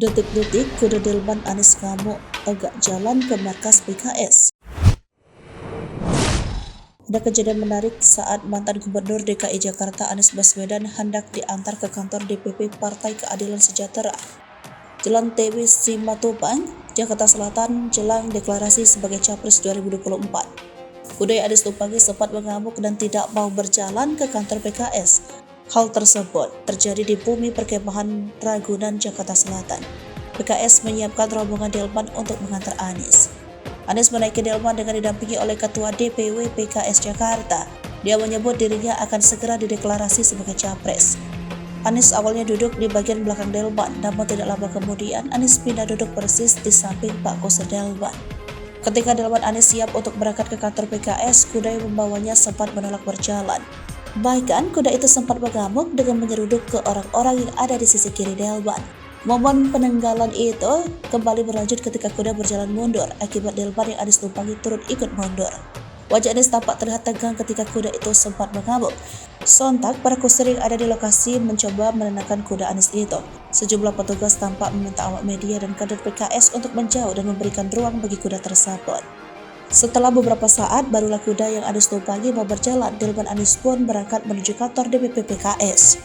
Detik-detik kuda delman Anies ngamuk agak jalan ke markas PKS. Ada kejadian menarik saat mantan Gubernur DKI Jakarta Anies Baswedan hendak diantar ke kantor DPP Partai Keadilan Sejahtera, Jalan TW Simatupang, Jakarta Selatan, jelang deklarasi sebagai Capres 2024. Kuda yang Anies tumpangi sempat mengamuk dan tidak mau berjalan ke kantor PKS. Hal tersebut terjadi di bumi perkemahan Ragunan, Jakarta Selatan. PKS menyiapkan rombongan delman untuk mengantar Anies. Anies menaiki delman dengan didampingi oleh Ketua DPW PKS Jakarta. Dia menyebut dirinya akan segera dideklarasi sebagai Capres. Anies awalnya duduk di bagian belakang delman, namun tidak lama kemudian Anies pindah duduk persis di samping Pak Kusir delman. Ketika delman Anies siap untuk berangkat ke kantor PKS, kuda yang membawanya sempat menolak berjalan. Bahkan kuda itu sempat mengamuk dengan menyeruduk ke orang-orang yang ada di sisi kiri delman. Momen penenggalan itu kembali berlanjut ketika kuda berjalan mundur akibat delman yang Anies tumpangi turut ikut mundur. Wajah Anies tampak terlihat tegang ketika kuda itu sempat mengamuk. Sontak para kusir yang ada di lokasi mencoba menenangkan kuda Anies itu. Sejumlah petugas tampak meminta awak media dan kader PKS untuk menjauh dan memberikan ruang bagi kuda tersebut. Setelah beberapa saat, barulah kuda yang Anies tumpangi mau berjalan. Delman Anies pun berangkat menuju kantor DPP PKS.